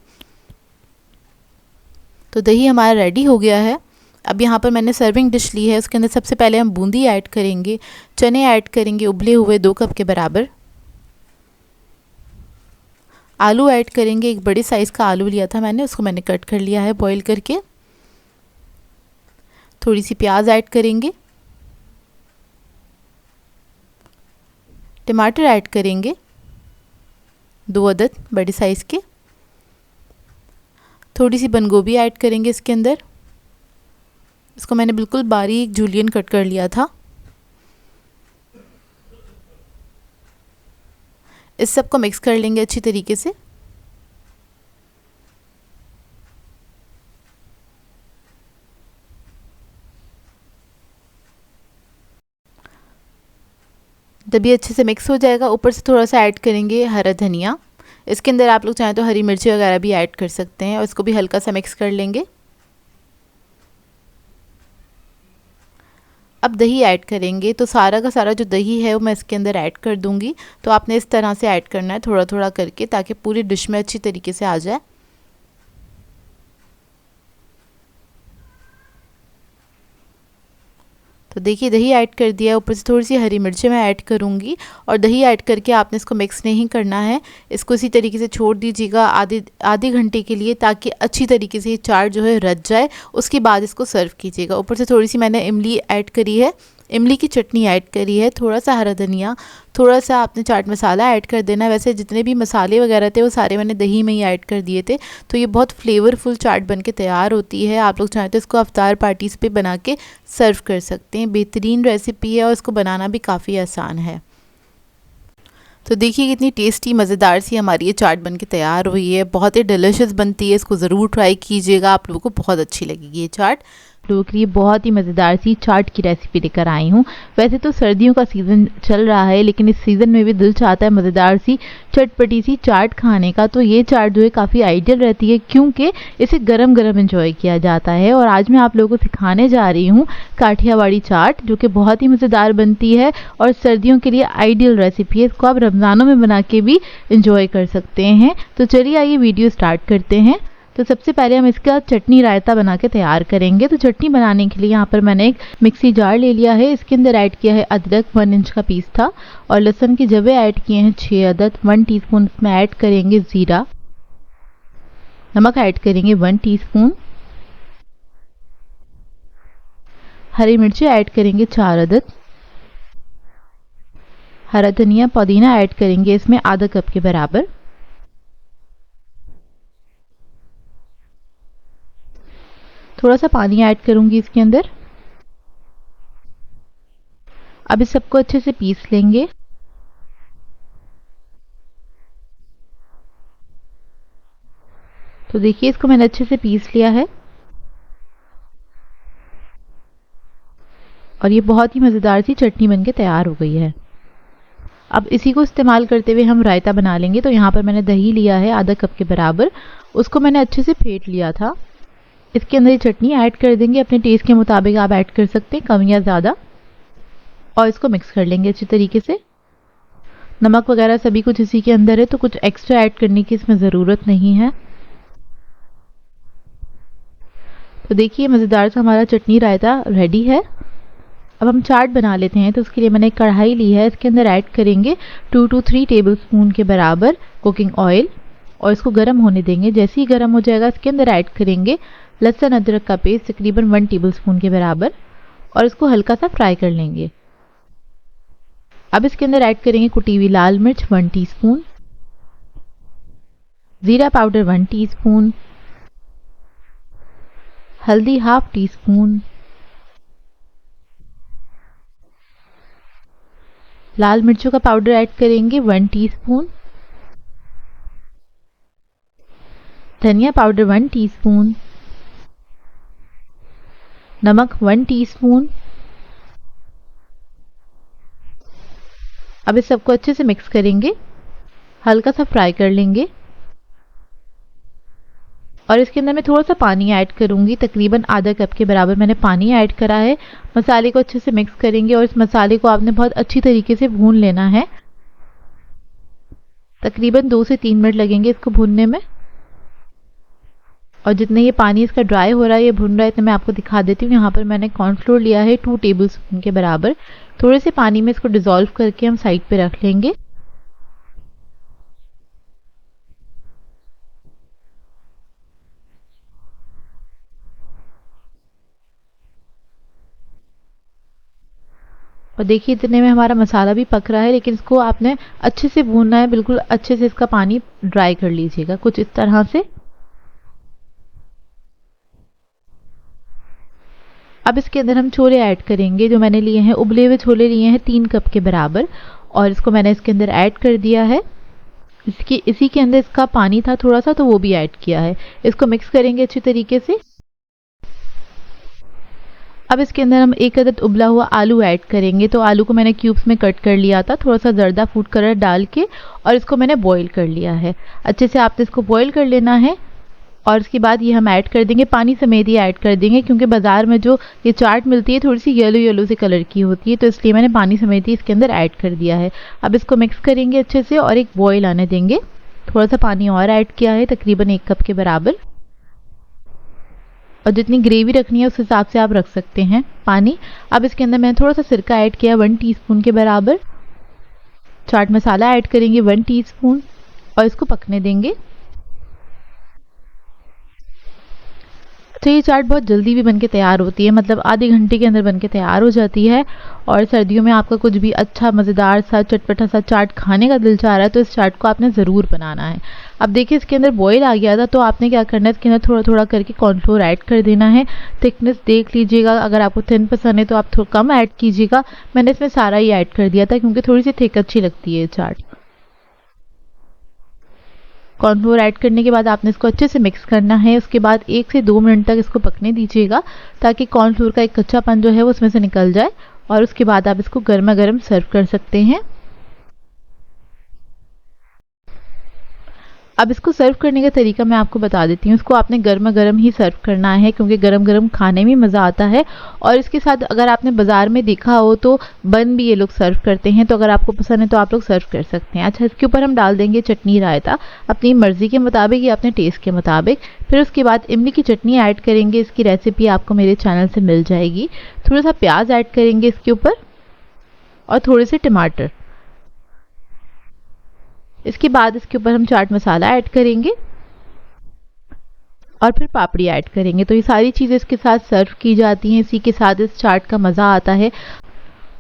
तो दही हमारा रेडी हो गया है। अब यहाँ पर मैंने सर्विंग डिश ली है, उसके अंदर सबसे पहले हम बूंदी ऐड करेंगे, चने ऐड करेंगे उबले हुए 2 कप के बराबर, आलू ऐड करेंगे, एक बड़े साइज़ का आलू लिया था मैंने, उसको मैंने कट कर लिया है बॉईल करके। थोड़ी सी प्याज ऐड करेंगे, टमाटर ऐड करेंगे 2 अदद बड़े साइज़ के, थोड़ी सी बंद गोभी ऐड करेंगे इसके अंदर, इसको मैंने बिल्कुल बारीक जूलियन कट कर लिया था। इस सब को मिक्स कर लेंगे अच्छी तरीके से। जब ये अच्छे से मिक्स हो जाएगा, ऊपर से थोड़ा सा ऐड करेंगे हरा धनिया। इसके अंदर आप लोग चाहें तो हरी मिर्ची वगैरह भी ऐड कर सकते हैं और इसको भी हल्का सा मिक्स कर लेंगे। अब दही ऐड करेंगे, तो सारा का सारा जो दही है वो मैं इसके अंदर ऐड कर दूंगी। तो आपने इस तरह से ऐड करना है थोड़ा थोड़ा करके ताकि पूरी डिश में अच्छी तरीके से आ जाए। तो देखिए दही ऐड कर दिया, ऊपर से थोड़ी सी हरी मिर्चें मैं ऐड करूँगी और दही ऐड करके आपने इसको मिक्स नहीं करना है, इसको इसी तरीके से छोड़ दीजिएगा आधे घंटे के लिए ताकि अच्छी तरीके से ये चाट जो है रच जाए। उसके बाद इसको सर्व कीजिएगा। ऊपर से थोड़ी सी मैंने इमली ऐड करी है, इमली की चटनी ऐड करी है, थोड़ा सा हरा धनिया, थोड़ा सा आपने चाट मसाला ऐड कर देना है। वैसे जितने भी मसाले वगैरह थे वो सारे मैंने दही में ही ऐड कर दिए थे। तो ये बहुत फ्लेवरफुल चाट बन के तैयार होती है। आप लोग चाहें तो इसको अफ्तार पार्टीज़ पे बना के सर्व कर सकते हैं। बेहतरीन रेसिपी है और इसको बनाना भी काफ़ी आसान है। तो देखिए कितनी टेस्टी मज़ेदार सी हमारी ये चाट बन के तैयार हुई है। बहुत ही डिलीशियस बनती है, इसको ज़रूर ट्राई कीजिएगा, आप लोगों को बहुत अच्छी लगेगी ये चाट। लोगों के लिए बहुत ही मज़ेदार सी चाट की रेसिपी लेकर आई हूँ। वैसे तो सर्दियों का सीज़न चल रहा है, लेकिन इस सीज़न में भी दिल चाहता है मज़ेदार सी चटपटी सी चाट खाने का। तो ये चाट जो है काफ़ी आइडियल रहती है, क्योंकि इसे गरम गरम एंजॉय किया जाता है। और आज मैं आप लोगों को सिखाने जा रही हूँ काठियावाड़ी चाट, जो कि बहुत ही मज़ेदार बनती है और सर्दियों के लिए आइडियल रेसिपी है। इसको आप रमज़ानों में बना के भी इंजॉय कर सकते हैं। तो चलिए आइए वीडियो स्टार्ट करते हैं। तो सबसे पहले हम इसका चटनी रायता बना के तैयार करेंगे। तो चटनी बनाने के लिए यहाँ पर मैंने एक मिक्सी जार ले लिया है। इसके अंदर ऐड किया है अदरक, 1 इंच का पीस था, और लहसुन की जवे ऐड किए हैं 6 अदद। 1 टीस्पून इसमें ऐड करेंगे जीरा। नमक ऐड करेंगे 1 टीस्पून। हरी मिर्ची ऐड करेंगे 4 अदद। हरा धनिया, पुदीना ऐड करेंगे इसमें आधा कप के बराबर। थोड़ा सा पानी ऐड करूंगी इसके अंदर। अब इस सबको अच्छे से पीस लेंगे। तो देखिए इसको मैंने अच्छे से पीस लिया है और ये बहुत ही मज़ेदार सी चटनी बनके तैयार हो गई है। अब इसी को इस्तेमाल करते हुए हम रायता बना लेंगे। तो यहाँ पर मैंने दही लिया है आधा कप के बराबर, उसको मैंने अच्छे से फेंट लिया था। इसके अंदर ये चटनी ऐड कर देंगे, अपने टेस्ट के मुताबिक आप ऐड कर सकते हैं, कम या ज़्यादा। और इसको मिक्स कर लेंगे अच्छी तरीके से। नमक वगैरह सभी कुछ इसी के अंदर है, तो कुछ एक्स्ट्रा ऐड करने की इसमें ज़रूरत नहीं है। तो देखिए मज़ेदार सा हमारा चटनी रायता रेडी है। अब हम चाट बना लेते हैं। तो उसके लिए मैंने कढ़ाई ली है। इसके अंदर ऐड करेंगे 2 to 3 टेबल स्पून के बराबर कुकिंग ऑयल, और इसको गर्म होने देंगे। जैसे ही गर्म हो जाएगा इसके अंदर ऐड करेंगे लहसुन अदरक का पेस्ट तकरीबन 1 टेबल स्पून के बराबर, और इसको हल्का सा फ्राई कर लेंगे। अब इसके अंदर ऐड करेंगे कुटी हुई लाल मिर्च 1 टीस्पून, जीरा पाउडर 1 टीस्पून, हल्दी 1/2 टीस्पून, लाल मिर्चों का पाउडर ऐड करेंगे 1 टीस्पून, धनिया पाउडर 1 टीस्पून, नमक 1 टीस्पून। अब इस सबको अच्छे से मिक्स करेंगे, हल्का सा फ्राई कर लेंगे। और इसके अंदर मैं थोड़ा सा पानी ऐड करूंगी, तकरीबन आधा कप के बराबर मैंने पानी ऐड करा है। मसाले को अच्छे से मिक्स करेंगे और इस मसाले को आपने बहुत अच्छी तरीके से भून लेना है। तकरीबन 2 से 3 मिनट लगेंगे इसको भूनने में। और जितने ये पानी इसका ड्राई हो रहा है, ये भुन रहा है, तो मैं आपको दिखा देती हूँ। यहाँ पर मैंने कॉर्नफ्लोर लिया है 2 टेबल स्पून के बराबर। थोड़े से पानी में इसको डिज़ोल्व करके हम साइड पे रख लेंगे। और देखिए इतने में हमारा मसाला भी पक रहा है, लेकिन इसको आपने अच्छे से भूनना है, बिल्कुल अच्छे से इसका पानी ड्राई कर लीजिएगा, कुछ इस तरह से। अब इसके अंदर हम छोले ऐड करेंगे। जो मैंने लिए हैं उबले हुए छोले लिए हैं 3 कप के बराबर, और इसको मैंने इसके अंदर ऐड कर दिया है। इसी के अंदर इसका पानी था थोड़ा सा, तो वो भी ऐड किया है। इसको मिक्स करेंगे अच्छी तरीके से। अब इसके अंदर हम 1 अदद उबला हुआ आलू ऐड करेंगे। तो आलू को मैंने क्यूब्स में कट कर लिया था, थोड़ा सा जर्दा फूड कलर डाल के, और इसको मैंने बॉईल कर लिया है। अच्छे से आपने इसको बॉईल कर लेना है। और इसके बाद ये हम ऐड कर देंगे, पानी समेत ही ऐड कर देंगे, क्योंकि बाज़ार में जो ये चाट मिलती है थोड़ी सी येलो येलो से कलर की होती है, तो इसलिए मैंने पानी समेत ही इसके अंदर ऐड कर दिया है। अब इसको मिक्स करेंगे अच्छे से और एक बॉईल आने देंगे। थोड़ा सा पानी और ऐड किया है, तकरीबन 1 कप के बराबर, और जितनी ग्रेवी रखनी है उस हिसाब से आप रख सकते हैं पानी। अब इसके अंदर मैंने थोड़ा सा सिरका ऐड किया 1 टीस्पून के बराबर। चाट मसाला ऐड करेंगे 1 टीस्पून, और इसको पकने देंगे। तो ये चाट बहुत जल्दी भी बनके तैयार होती है, मतलब आधे घंटे के अंदर बनके तैयार हो जाती है। और सर्दियों में आपका कुछ भी अच्छा मज़ेदार सा चटपटा सा चाट खाने का दिल चाह रहा है, तो इस चाट को आपने ज़रूर बनाना है। अब देखिए इसके अंदर बॉईल आ गया था, तो आपने क्या करना है, इसके अंदर थोड़ा थोड़ा करके कॉर्नफ्लोर ऐड कर देना है। थिकनेस देख लीजिएगा, अगर आपको थिन पसंद है तो आप थोड़ा कम ऐड कीजिएगा। मैंने इसमें सारा ही ऐड कर दिया था, क्योंकि थोड़ी सी थिक अच्छी लगती है चाट। कॉर्नफ्लोर ऐड करने के बाद आपने इसको अच्छे से मिक्स करना है। उसके बाद 1 से 2 मिनट तक इसको पकने दीजिएगा ताकि कॉर्नफ्लोर का एक कच्चापन जो है वो उसमें से निकल जाए, और उसके बाद आप इसको गर्मा गर्म सर्व कर सकते हैं। अब इसको सर्व करने का तरीका मैं आपको बता देती हूँ। इसको आपने गर्मा गर्म ही सर्व करना है क्योंकि गरम गरम खाने में मज़ा आता है। और इसके साथ अगर आपने बाज़ार में देखा हो तो बन भी ये लोग सर्व करते हैं, तो अगर आपको पसंद है तो आप लोग सर्व कर सकते हैं। अच्छा, इसके ऊपर हम डाल देंगे चटनी रायता अपनी मर्ज़ी के मुताबिक या अपने टेस्ट के मुताबिक। फिर उसके बाद इमली की चटनी ऐड करेंगे। इसकी रेसिपी आपको मेरे चैनल से मिल जाएगी। थोड़ा सा प्याज ऐड करेंगे इसके ऊपर और थोड़े से टमाटर। इसके बाद इसके ऊपर हम चाट मसाला ऐड करेंगे और फिर पापड़ी ऐड करेंगे। तो ये सारी चीज़ें इसके साथ सर्व की जाती हैं। इसी के साथ इस चाट का मज़ा आता है।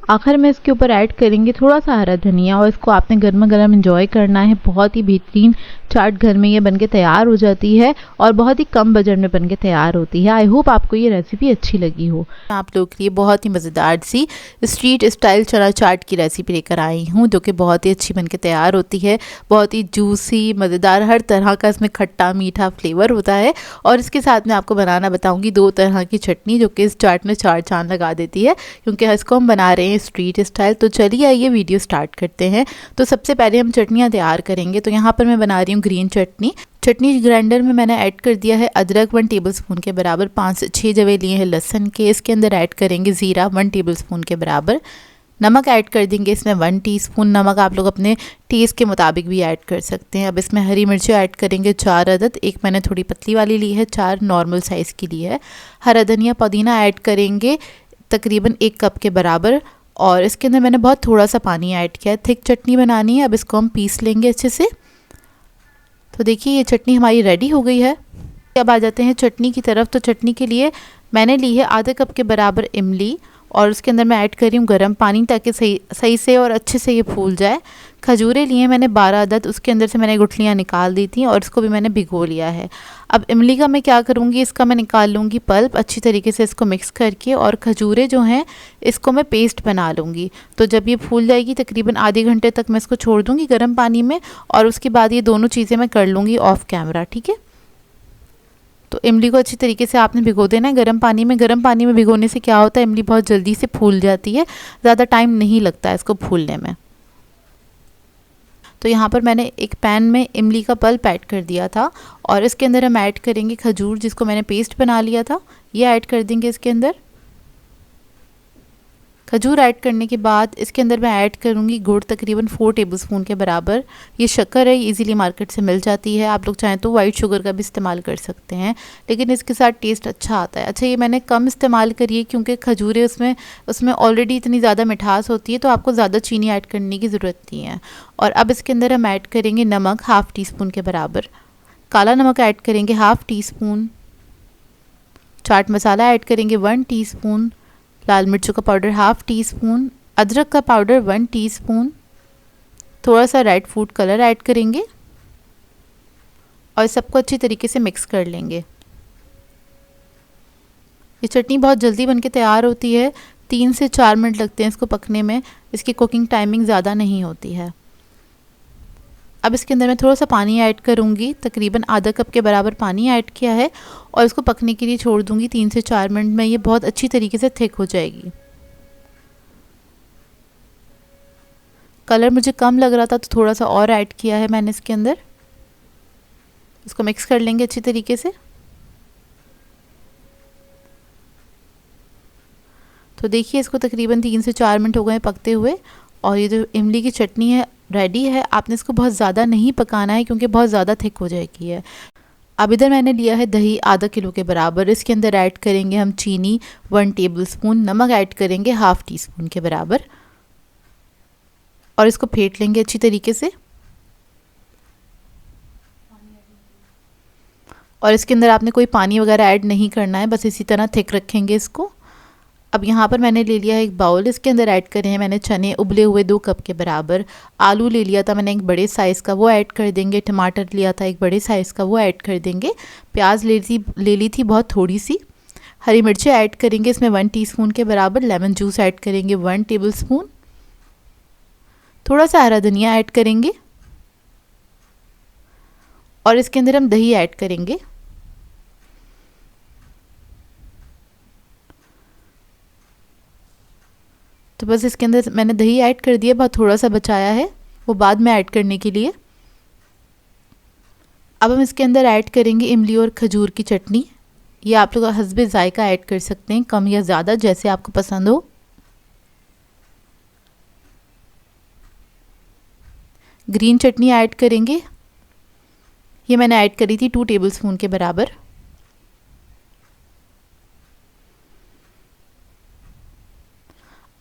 आखिर में इसके ऊपर ऐड करेंगे थोड़ा सा हरा धनिया, और इसको आपने गर्मा गर्म एंजॉय करना है। बहुत ही बेहतरीन चाट घर में ये बनके तैयार हो जाती है और बहुत ही कम बजट में बनके तैयार होती है। आई होप आपको ये रेसिपी अच्छी लगी हो। आप लोगों के लिए बहुत ही मज़ेदार सी स्ट्रीट स्टाइल चना चाट की रेसिपी लेकर आई हूँ, जो कि बहुत ही अच्छी बनके तैयार होती है। बहुत ही जूसी, मज़ेदार, हर तरह का इसमें खट्टा मीठा फ्लेवर होता है। और इसके साथ मैं आपको बनाना बताऊँगी 2 तरह की चटनी, जो कि इस चाट में 4 चाँद लगा देती है, क्योंकि इसको हम बना रहे हैं स्ट्रीट स्टाइल। तो चलिए आइए वीडियो स्टार्ट करते हैं। तो सबसे पहले हम चटनियाँ तैयार करेंगे। तो यहाँ पर मैं बना रही हूँ ग्रीन चटनी। चटनी ग्राइंडर में मैंने ऐड कर दिया है अदरक 1 टेबलस्पून के बराबर, 5 से 6 जवे लिए हैं लहसुन के। इसके अंदर ऐड करेंगे ज़ीरा 1 टेबलस्पून के बराबर। नमक ऐड कर देंगे इसमें 1 टीस्पून। नमक आप लोग अपने टेस्ट के मुताबिक भी ऐड कर सकते हैं। अब इसमें हरी मिर्ची ऐड करेंगे 4 अदद, एक मैंने थोड़ी पतली वाली ली है, 4 नॉर्मल साइज़ की ली है। हरा धनिया पुदीना ऐड करेंगे तकरीबन 1 कप के बराबर, और इसके अंदर मैंने बहुत थोड़ा सा पानी ऐड किया है। थिक चटनी बनानी है। अब इसको हम पीस लेंगे अच्छे से। तो देखिए ये चटनी हमारी रेडी हो गई है। अब आ जाते हैं चटनी की तरफ। तो चटनी के लिए मैंने ली है आधे कप के बराबर इमली, और उसके अंदर मैं ऐड कर रही हूँ गर्म पानी ताकि सही से और अच्छे से ये फूल जाए। खजूरें लिए मैंने 12 अदद, उसके अंदर से मैंने गुठलियाँ निकाल दी थी और इसको भी मैंने भिगो लिया है। अब इमली का मैं क्या करूँगी, इसका मैं निकाल लूँगी पल्प, अच्छी तरीके से इसको मिक्स करके, और खजूरें जो हैं इसको मैं पेस्ट बना लूँगी। तो जब ये फूल जाएगी तकरीबन आधे घंटे तक मैं इसको छोड़ दूँगी गर्म पानी में, और उसके बाद ये दोनों चीज़ें मैं कर लूँगी ऑफ कैमरा, ठीक है। तो इमली को अच्छी तरीके से आपने भिगो देना है गर्म पानी में। गर्म पानी में भिगोने से क्या होता है, इमली बहुत जल्दी से फूल जाती है, ज़्यादा टाइम नहीं लगता है इसको फूलने में। तो यहाँ पर मैंने एक पैन में इमली का पल्प ऐड कर दिया था, और इसके अंदर हम ऐड करेंगे खजूर जिसको मैंने पेस्ट बना लिया था, ये ऐड कर देंगे इसके अंदर। खजूर ऐड करने के बाद इसके अंदर मैं ऐड करूँगी गुड़ तकरीबन 4 टेबलस्पून के बराबर। ये शक्कर है, इजीली मार्केट से मिल जाती है। आप लोग चाहें तो वाइट शुगर का भी इस्तेमाल कर सकते हैं, लेकिन इसके साथ टेस्ट अच्छा आता है। अच्छा, ये मैंने कम इस्तेमाल करी है क्योंकि खजूरें उसमें ऑलरेडी इतनी ज़्यादा मिठास होती है, तो आपको ज़्यादा चीनी ऐड करने की ज़रूरत नहीं है। और अब इसके अंदर हम ऐड करेंगे नमक 1/2 टीस्पून के बराबर। काला नमक ऐड करेंगे 1/2 टीस्पून। चाट मसाला ऐड करेंगे 1 टीस्पून। लाल मिर्चों का पाउडर 1/2 टीस्पून। अदरक का पाउडर 1 टीस्पून। थोड़ा सा रेड फूड कलर ऐड करेंगे और सबको अच्छी तरीके से मिक्स कर लेंगे। ये चटनी बहुत जल्दी बनके तैयार होती है, 3 से 4 मिनट लगते हैं इसको पकने में। इसकी कुकिंग टाइमिंग ज़्यादा नहीं होती है। अब इसके अंदर मैं थोड़ा सा पानी ऐड करूँगी, तकरीबन आधा कप के बराबर पानी ऐड किया है, और इसको पकने के लिए छोड़ दूँगी 3 से 4 मिनट में। ये बहुत अच्छी तरीके से थिक हो जाएगी। कलर मुझे कम लग रहा था तो थोड़ा सा और ऐड किया है मैंने इसके अंदर। इसको मिक्स कर लेंगे अच्छी तरीके से। तो देखिए इसको तकरीबन 3 से 4 मिनट हो गए पकते हुए, और ये जो इमली की चटनी है रेडी है। आपने इसको बहुत ज़्यादा नहीं पकाना है क्योंकि बहुत ज़्यादा थिक हो जाएगी है। अब इधर मैंने लिया है दही आधा किलो के बराबर। इसके अंदर ऐड करेंगे हम चीनी 1 टेबलस्पून। नमक ऐड करेंगे 1/2 टीस्पून के बराबर, और इसको फेंट लेंगे अच्छी तरीके से। और इसके अंदर आपने कोई पानी वगैरह ऐड नहीं करना है, बस इसी तरह थिक रखेंगे इसको। अब यहाँ पर मैंने ले लिया है एक बाउल। इसके अंदर ऐड करे हैं मैंने चने उबले हुए 2 कप के बराबर। आलू ले लिया था मैंने एक बड़े साइज़ का, वो ऐड कर देंगे। टमाटर लिया था एक बड़े साइज़ का, वो ऐड कर देंगे। प्याज ले ली थी बहुत थोड़ी सी। हरी मिर्चें ऐड करेंगे इसमें 1 टीस्पून के बराबर। लेमन जूस ऐड करेंगे 1 टेबलस्पून। थोड़ा सा हरा धनिया ऐड करेंगे, और इसके अंदर हम दही ऐड करेंगे। तो बस इसके अंदर मैंने दही ऐड कर दिया, बहुत थोड़ा सा बचाया है, वो बाद में ऐड करने के लिए। अब हम इसके अंदर ऐड करेंगे इमली और खजूर की चटनी। ये आप लोग हस्बे जायका ऐड कर सकते हैं, कम या ज़्यादा जैसे आपको पसंद हो। ग्रीन चटनी ऐड करेंगे, ये मैंने ऐड करी थी 2 टेबलस्पून के बराबर।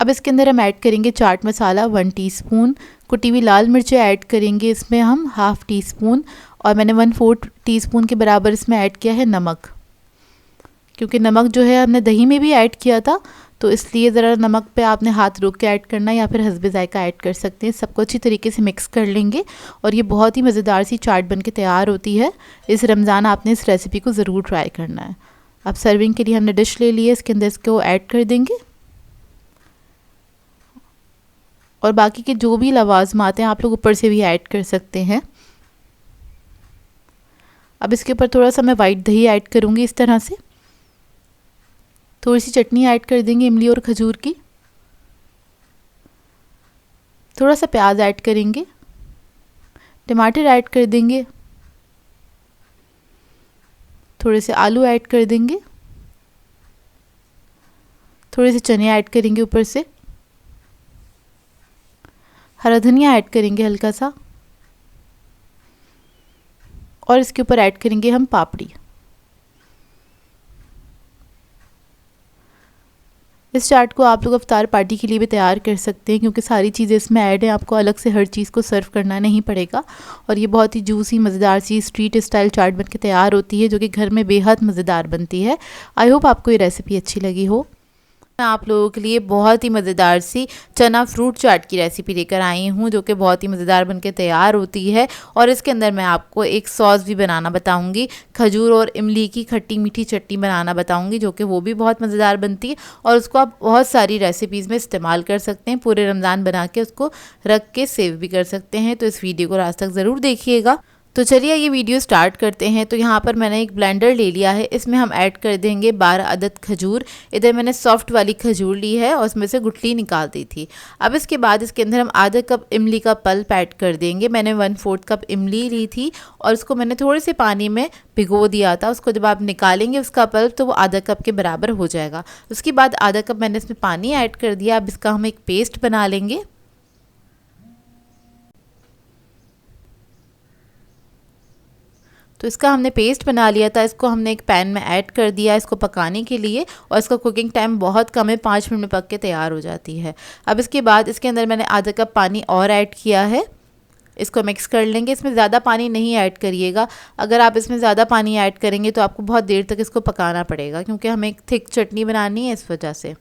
अब इसके अंदर हम ऐड करेंगे चाट मसाला 1 टीस्पून, कुटी हुई लाल मिर्चें ऐड करेंगे इसमें हम ½ टीस्पून, और मैंने 1/4 टीस्पून के बराबर इसमें ऐड किया है नमक। क्योंकि नमक जो है हमने दही में भी ऐड किया था, तो इसलिए ज़रा नमक पे आपने हाथ रोक के ऐड करना, या फिर हस्बे जायका ऐड कर सकते हैं। सबको अच्छी तरीके से मिक्स कर लेंगे और ये बहुत ही मज़ेदार सी चाट बन के तैयार होती है। इस रमज़ान आपने इस रेसिपी को ज़रूर ट्राई करना है। अब सर्विंग के लिए हमने डिश ले ली है, इसके अंदर इसको ऐड कर देंगे और बाकी के जो भी लवाज़मात हैं आप लोग ऊपर से भी ऐड कर सकते हैं। अब इसके ऊपर थोड़ा सा मैं वाइट दही ऐड करूँगी, इस तरह से थोड़ी सी चटनी ऐड कर देंगे इमली और खजूर की, थोड़ा सा प्याज ऐड करेंगे, टमाटर ऐड कर देंगे, थोड़े से आलू ऐड कर देंगे, थोड़े से चने ऐड करेंगे ऊपर से, हरा धनिया ऐड करेंगे हल्का सा, और इसके ऊपर ऐड करेंगे हम पापड़ी। इस चाट को आप लोग इफ्तार पार्टी के लिए भी तैयार कर सकते हैं, क्योंकि सारी चीज़ें इसमें ऐड हैं, आपको अलग से हर चीज़ को सर्व करना नहीं पड़ेगा। और ये बहुत ही जूसी मज़ेदार सी स्ट्रीट स्टाइल चाट बन के तैयार होती है, जो कि घर में बेहद मज़ेदार बनती है। आई होप आपको ये रेसिपी अच्छी लगी हो। मैं आप लोगों के लिए बहुत ही मज़ेदार सी चना फ्रूट चाट की रेसिपी लेकर आई हूँ, जो कि बहुत ही मज़ेदार बनके तैयार होती है। और इसके अंदर मैं आपको एक सॉस भी बनाना बताऊँगी, खजूर और इमली की खट्टी मीठी चटनी बनाना बताऊँगी, जो कि वो भी बहुत मज़ेदार बनती है। और उसको आप बहुत सारी रेसिपीज़ में इस्तेमाल कर सकते हैं, पूरे रमज़ान बना के उसको रख के सेव भी कर सकते हैं। तो इस वीडियो को लास्ट तक ज़रूर देखिएगा। तो चलिए ये वीडियो स्टार्ट करते हैं। तो यहाँ पर मैंने एक ब्लेंडर ले लिया है, इसमें हम ऐड कर देंगे 12 अदद खजूर। इधर मैंने सॉफ्ट वाली खजूर ली है और उसमें से गुठली निकाल दी थी। अब इसके बाद इसके अंदर हम आधा कप इमली का पल्प ऐड कर देंगे। मैंने 1/4 कप इमली ली थी और उसको मैंने थोड़े से पानी में भिगो दिया था। उसको जब आप निकालेंगे उसका पल्प, तो वो आधा कप के बराबर हो जाएगा। उसके बाद आधा कप मैंने इसमें पानी ऐड कर दिया। अब इसका हम एक पेस्ट बना लेंगे। तो इसका हमने पेस्ट बना लिया था, इसको हमने एक पैन में ऐड कर दिया इसको पकाने के लिए, और इसका कुकिंग टाइम बहुत कम है, 5 मिनट में पक के तैयार हो जाती है। अब इसके बाद इसके अंदर मैंने आधा कप पानी और ऐड किया है, इसको मिक्स कर लेंगे। इसमें ज़्यादा पानी नहीं ऐड करिएगा, अगर आप इसमें ज़्यादा पानी ऐड करेंगे तो आपको बहुत देर तक इसको पकाना पड़ेगा, क्योंकि हमें एक थिक चटनी बनानी है, इस वजह से।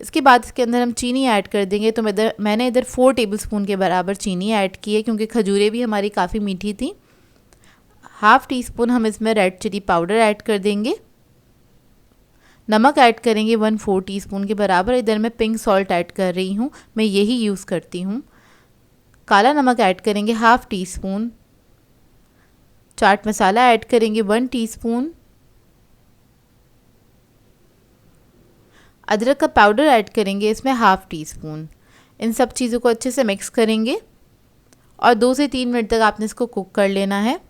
इसके बाद इसके अंदर हम चीनी ऐड कर देंगे। तो मैंने इधर 4 टेबलस्पून के बराबर चीनी ऐड की है, क्योंकि खजूरें भी हमारी काफ़ी मीठी थी। ½ टीस्पून हम इसमें रेड चिली पाउडर ऐड कर देंगे। नमक ऐड करेंगे 1/4 टीस्पून के बराबर। इधर मैं पिंक सॉल्ट ऐड कर रही हूँ, मैं यही यूज़ करती हूँ। काला नमक ऐड करेंगे ½ टीस्पून। चाट मसाला ऐड करेंगे 1 टीस्पून। अदरक का पाउडर ऐड करेंगे इसमें ½ टीस्पून। इन सब चीज़ों को अच्छे से मिक्स करेंगे और 2 से 3 मिनट तक आपने इसको कुक कर लेना है।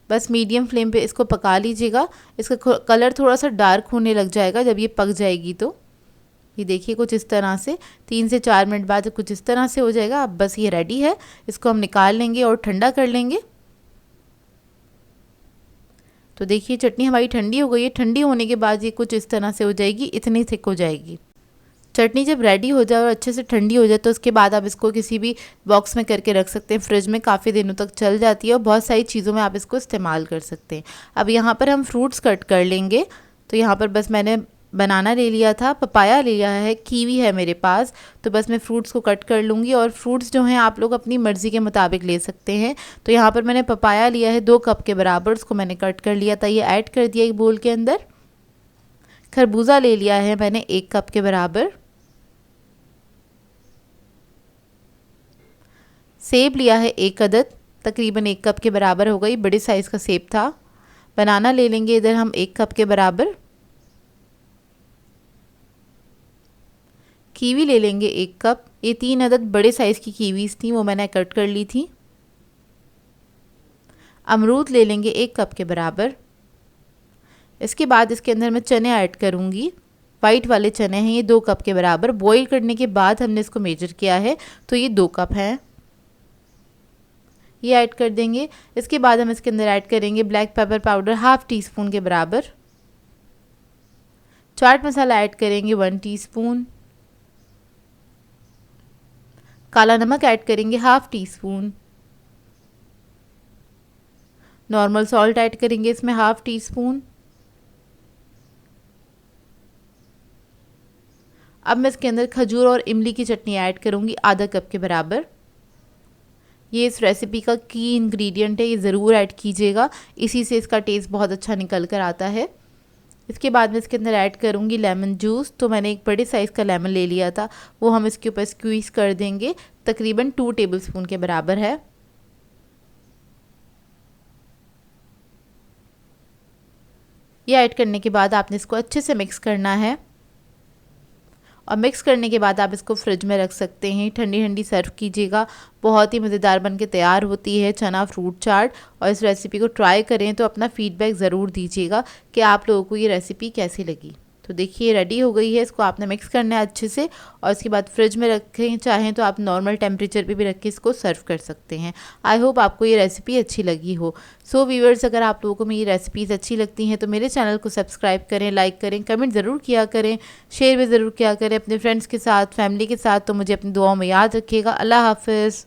बस मीडियम फ्लेम पे इसको पका लीजिएगा। इसका कलर थोड़ा सा डार्क होने लग जाएगा जब ये पक जाएगी। तो ये देखिए कुछ इस तरह से 3 से 4 मिनट बाद कुछ इस तरह से हो जाएगा। अब बस ये रेडी है, इसको हम निकाल लेंगे और ठंडा कर लेंगे। तो देखिए चटनी हमारी ठंडी हो गई है। ठंडी होने के बाद ये कुछ इस तरह से हो जाएगी, इतनी थिक हो जाएगी। चटनी जब रेडी हो जाए और अच्छे से ठंडी हो जाए, तो उसके बाद आप इसको किसी भी बॉक्स में करके रख सकते हैं, फ्रिज में काफ़ी दिनों तक चल जाती है और बहुत सारी चीज़ों में आप इसको इस्तेमाल कर सकते हैं। अब यहाँ पर हम फ्रूट्स कट कर लेंगे। तो यहाँ पर बस मैंने बनाना ले लिया था, पपाया ले लिया है, कीवी है मेरे पास। तो बस मैं फ्रूट्स को कट कर लूँगी, और फ्रूट्स जो हैं आप लोग अपनी मर्ज़ी के मुताबिक ले सकते हैं। तो यहाँ पर मैंने पपाया लिया है 2 कप के बराबर, उसको मैंने कट कर लिया था, ये ऐड कर दिया एक बोल के अंदर। खरबूजा ले लिया है मैंने 1 कप के बराबर। सेब लिया है 1 अदद, तकरीबन 1 कप के बराबर होगा, ये बड़े साइज़ का सेब था। बनाना ले लेंगे इधर हम 1 कप के बराबर। कीवी ले लेंगे 1 कप, ये 3 अदद बड़े साइज़ की कीवीज़ थी, वो मैंने कट कर ली थी। अमरूद ले लेंगे 1 कप के बराबर। इसके बाद इसके अंदर मैं चने ऐड करूँगी, वाइट वाले चने हैं, ये 2 कप के बराबर। बॉईल करने के बाद हमने इसको मेजर किया है, तो ये 2 कप हैं, ये ऐड कर देंगे। इसके बाद हम इसके अंदर ऐड करेंगे ब्लैक पेपर पाउडर 1/2 टीस्पून के बराबर। चाट मसाला ऐड करेंगे 1 टीस्पून। काला नमक ऐड करेंगे 1/2 टीस्पून। नॉर्मल सॉल्ट ऐड करेंगे इसमें 1/2 टीस्पून। अब मैं इसके अंदर खजूर और इमली की चटनी ऐड करूँगी आधा कप के बराबर। ये इस रेसिपी का की इंग्रेडिएंट है, ये ज़रूर ऐड कीजिएगा, इसी से इसका टेस्ट बहुत अच्छा निकल कर आता है। इसके बाद मैं इसके अंदर ऐड करूँगी लेमन जूस, तो मैंने एक बड़े साइज़ का लेमन ले लिया था, वो हम इसके ऊपर स्क्वीज़ कर देंगे, तकरीबन 2 टेबलस्पून के बराबर है। ये ऐड करने के बाद आपने इसको अच्छे से मिक्स करना है, और मिक्स करने के बाद आप इसको फ्रिज में रख सकते हैं, ठंडी ठंडी सर्व कीजिएगा। बहुत ही मज़ेदार बन के तैयार होती है चना फ्रूट चाट। और इस रेसिपी को ट्राई करें तो अपना फीडबैक ज़रूर दीजिएगा कि आप लोगों को ये रेसिपी कैसी लगी। तो देखिए रेडी हो गई है, इसको आपने मिक्स करना है अच्छे से, और इसके बाद फ्रिज में रखें, चाहें तो आप नॉर्मल टेम्परेचर पे भी रख के इसको सर्व कर सकते हैं। आई होप आपको ये रेसिपी अच्छी लगी हो। सो व्यूअर्स, अगर आप लोगों को मेरी रेसिपीज़ अच्छी लगती हैं तो मेरे चैनल को सब्सक्राइब करें, लाइक करें, कमेंट ज़रूर किया करें, शेयर भी ज़रूर किया करें अपने फ्रेंड्स के साथ, फैमिली के साथ। तो मुझे अपनी दुआओं में याद रखिएगा। अल्लाह हाफ़िज़।